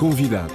Convidado.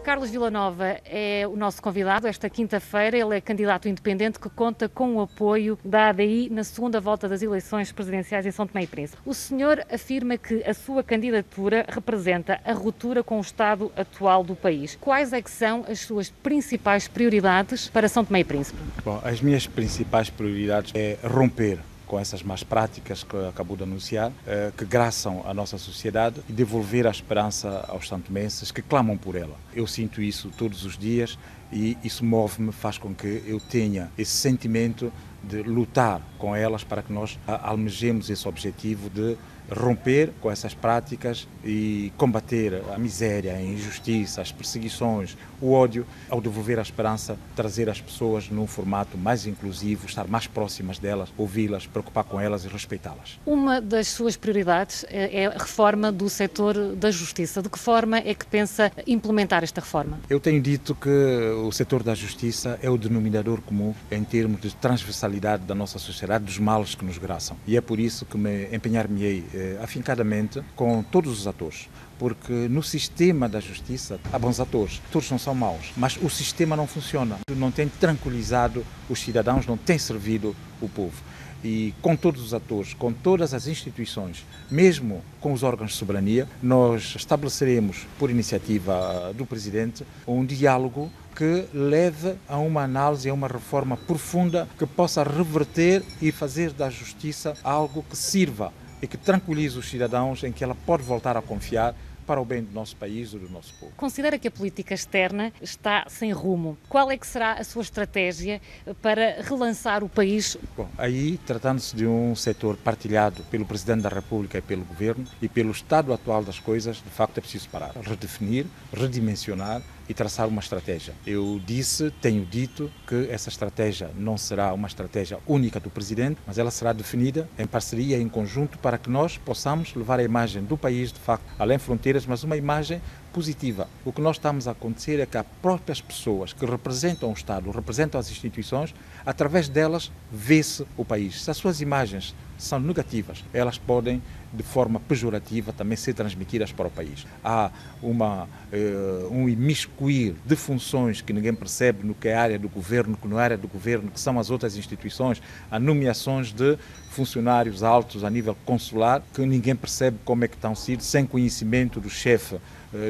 Carlos Villanova é o nosso convidado esta quinta-feira. Ele é candidato independente que conta com o apoio da ADI na segunda volta das eleições presidenciais em São Tomé e Príncipe. O senhor afirma que a sua candidatura representa a ruptura com o estado atual do país. Quais é que são as suas principais prioridades para São Tomé e Príncipe? Bom, as minhas principais prioridades é romper com essas más práticas que acabou de anunciar, que graçam a nossa sociedade e devolver a esperança aos santomenses que clamam por ela. Eu sinto isso todos os dias e isso move-me, faz com que eu tenha esse sentimento de lutar com elas para que nós almejemos esse objetivo de romper com essas práticas e combater a miséria, a injustiça, as perseguições, o ódio, ao devolver a esperança, trazer as pessoas num formato mais inclusivo, estar mais próximas delas, ouvi-las, preocupar com elas e respeitá-las. Uma das suas prioridades é a reforma do setor da justiça. De que forma é que pensa implementar esta reforma? Eu tenho dito que o setor da justiça é o denominador comum em termos de transversalidade da nossa sociedade, dos males que nos graçam. E é por isso que me empenhar-me-ei afincadamente com todos os atores, porque no sistema da justiça há bons atores, todos não são maus, mas o sistema não funciona, não tem tranquilizado os cidadãos, não tem servido o povo. E com todos os atores, com todas as instituições, mesmo com os órgãos de soberania, nós estabeleceremos, por iniciativa do Presidente, um diálogo que leve a uma análise, a uma reforma profunda que possa reverter e fazer da justiça algo que sirva e que tranquilize os cidadãos em que ela pode voltar a confiar para o bem do nosso país e do nosso povo. Considera que a política externa está sem rumo. Qual é que será a sua estratégia para relançar o país? Bom, aí, tratando-se de um setor partilhado pelo Presidente da República e pelo Governo e pelo estado atual das coisas, de facto é preciso parar, redefinir, redimensionar e traçar uma estratégia. Eu tenho dito que essa estratégia não será uma estratégia única do Presidente, mas ela será definida em parceria, em conjunto, para que nós possamos levar a imagem do país, de facto, além fronteiras, mas uma imagem positiva. O que nós estamos a acontecer é que as próprias pessoas que representam o Estado, representam as instituições, através delas vê-se o país. Se as suas imagens são negativas, elas podem, de forma pejorativa, também ser transmitidas para o país. Há um imiscuir de funções que ninguém percebe no que é a área do governo, que não é a área do governo, que são as outras instituições, há nomeações de funcionários altos a nível consular, que ninguém percebe como é que estão sido, sem conhecimento do chefe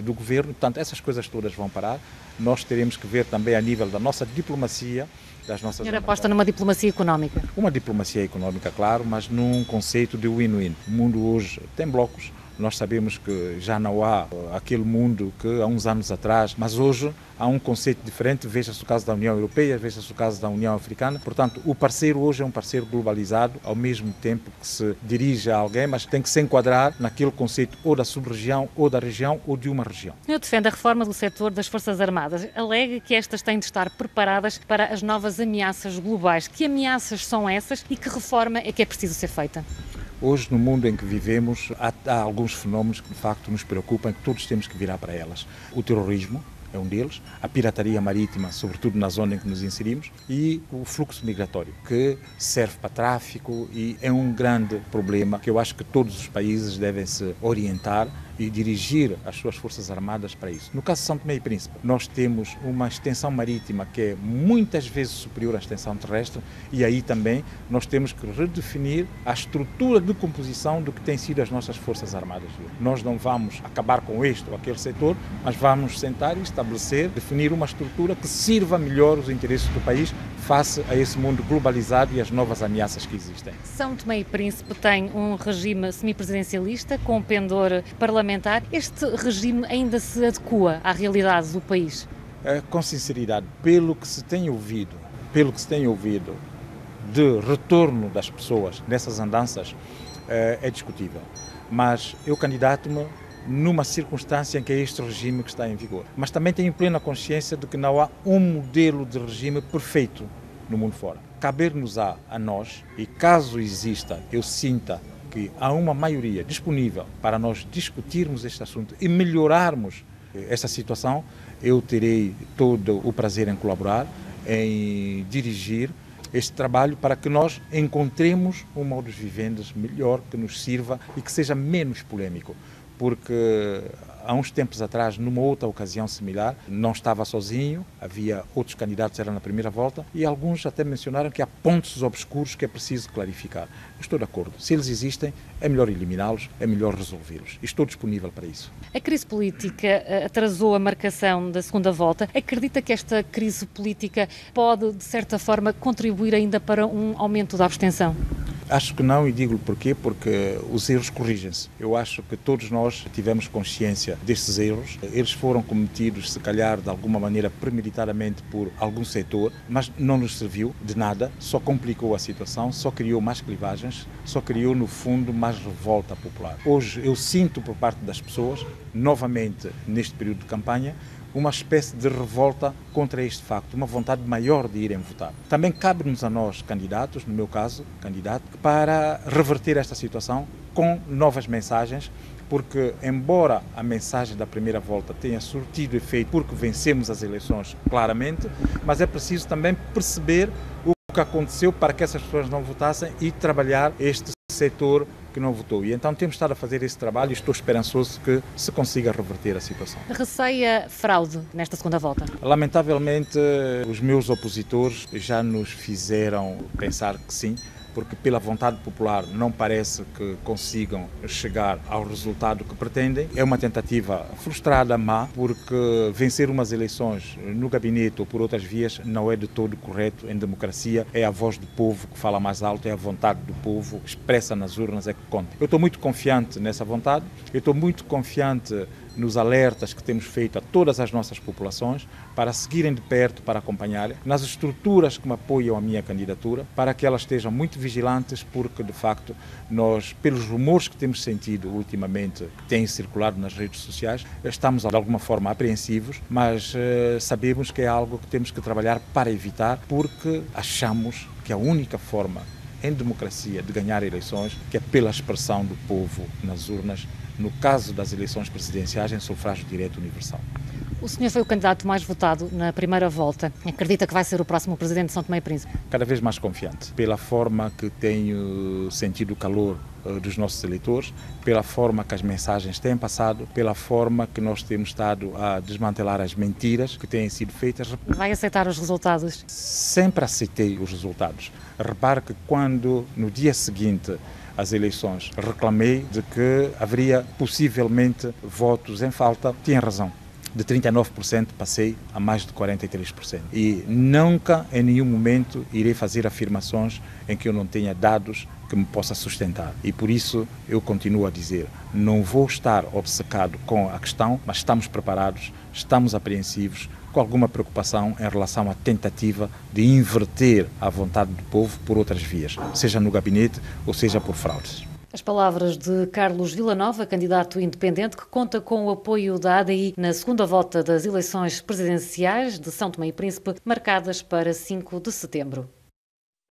do governo. Portanto, essas coisas todas vão parar. Nós teremos que ver também a nível da nossa diplomacia, das nossas... A senhora aposta numa diplomacia económica? Uma diplomacia económica, claro, mas num conceito de win-win. O mundo hoje tem blocos. Nós sabemos que já não há aquele mundo que há uns anos atrás, mas hoje há um conceito diferente. Veja-se o caso da União Europeia, veja-se o caso da União Africana. Portanto, o parceiro hoje é um parceiro globalizado, ao mesmo tempo que se dirige a alguém, mas tem que se enquadrar naquele conceito ou da sub-região, ou da região, ou de uma região. Eu defendo a reforma do setor das Forças Armadas. Alega que estas têm de estar preparadas para as novas ameaças globais. Que ameaças são essas e que reforma é que é preciso ser feita? Hoje, no mundo em que vivemos, há alguns fenómenos que, de facto, nos preocupam e que todos temos que virar para elas. O terrorismo é um deles, a pirataria marítima, sobretudo na zona em que nos inserimos, e o fluxo migratório, que serve para tráfico e é um grande problema que eu acho que todos os países devem se orientar e dirigir as suas forças armadas para isso. No caso de São Tomé e Príncipe, nós temos uma extensão marítima que é muitas vezes superior à extensão terrestre e aí também nós temos que redefinir a estrutura de composição do que têm sido as nossas forças armadas. Nós não vamos acabar com este ou aquele setor, mas vamos sentar e estabelecer, definir uma estrutura que sirva melhor os interesses do país face a esse mundo globalizado e as novas ameaças que existem. São Tomé e Príncipe tem um regime semipresidencialista com pendor parlamentar. Este regime ainda se adequa à realidade do país? Com sinceridade, pelo que se tem ouvido de retorno das pessoas nessas andanças, é discutível. Mas eu candidato-me numa circunstância em que é este regime que está em vigor. Mas também tenho plena consciência de que não há um modelo de regime perfeito no mundo fora. Caber-nos a nós, e caso exista, eu sinta que há uma maioria disponível para nós discutirmos este assunto e melhorarmos esta situação, eu terei todo o prazer em colaborar, em dirigir este trabalho para que nós encontremos um modus vivendi melhor que nos sirva e que seja menos polêmico. porque há uns tempos atrás, numa outra ocasião similar, não estava sozinho, havia outros candidatos, era na primeira volta, e alguns até mencionaram que há pontos obscuros que é preciso clarificar. Eu estou de acordo. Se eles existem, é melhor eliminá-los, é melhor resolvê-los. Estou disponível para isso. A crise política atrasou a marcação da segunda volta. Acredita que esta crise política pode, de certa forma, contribuir ainda para um aumento da abstenção? Acho que não, e digo-lhe porquê, porque os erros corrigem-se. Eu acho que todos nós tivemos consciência destes erros. Eles foram cometidos, se calhar, de alguma maneira, premeditadamente por algum setor, mas não nos serviu de nada, só complicou a situação, só criou mais clivagens, só criou, no fundo, mais revolta popular. Hoje eu sinto por parte das pessoas, novamente neste período de campanha, uma espécie de revolta contra este facto, uma vontade maior de irem votar. Também cabe-nos a nós, candidatos, no meu caso, candidato, para reverter esta situação com novas mensagens, porque embora a mensagem da primeira volta tenha surtido efeito porque vencemos as eleições claramente, mas é preciso também perceber o que aconteceu para que essas pessoas não votassem e trabalhar este setor que não votou. E então temos estado a fazer esse trabalho e estou esperançoso que se consiga reverter a situação. Receia fraude nesta segunda volta? Lamentavelmente, os meus opositores já nos fizeram pensar que sim, porque pela vontade popular não parece que consigam chegar ao resultado que pretendem. É uma tentativa frustrada, má, porque vencer umas eleições no gabinete ou por outras vias não é de todo correto em democracia. É a voz do povo que fala mais alto, é a vontade do povo expressa nas urnas é que conta. Eu estou muito confiante nessa vontade, eu estou muito confiante nos alertas que temos feito a todas as nossas populações para seguirem de perto, para acompanharem, nas estruturas que me apoiam a minha candidatura, para que elas estejam muito vigilantes, porque de facto nós, pelos rumores que temos sentido ultimamente, que têm circulado nas redes sociais, estamos de alguma forma apreensivos, mas sabemos que é algo que temos que trabalhar para evitar, porque achamos que a única forma em democracia de ganhar eleições, que é pela expressão do povo nas urnas, no caso das eleições presidenciais, em sufrágio direto universal. O senhor foi o candidato mais votado na primeira volta. Acredita que vai ser o próximo presidente de São Tomé e Príncipe? Cada vez mais confiante, pela forma que tenho sentido o calor dos nossos eleitores, pela forma que as mensagens têm passado, pela forma que nós temos estado a desmantelar as mentiras que têm sido feitas. Vai aceitar os resultados? Sempre aceitei os resultados. Repare que quando, no dia seguinte às eleições, reclamei de que haveria possivelmente votos em falta, tinha razão. De 39% passei a mais de 43%. E nunca, em nenhum momento, irei fazer afirmações em que eu não tenha dados que me possa sustentar. E por isso eu continuo a dizer, não vou estar obcecado com a questão, mas estamos preparados, estamos apreensivos, com alguma preocupação em relação à tentativa de inverter a vontade do povo por outras vias, seja no gabinete ou seja por fraudes. As palavras de Carlos Villanova, candidato independente, que conta com o apoio da ADI na segunda volta das eleições presidenciais de São Tomé e Príncipe, marcadas para 5 de setembro.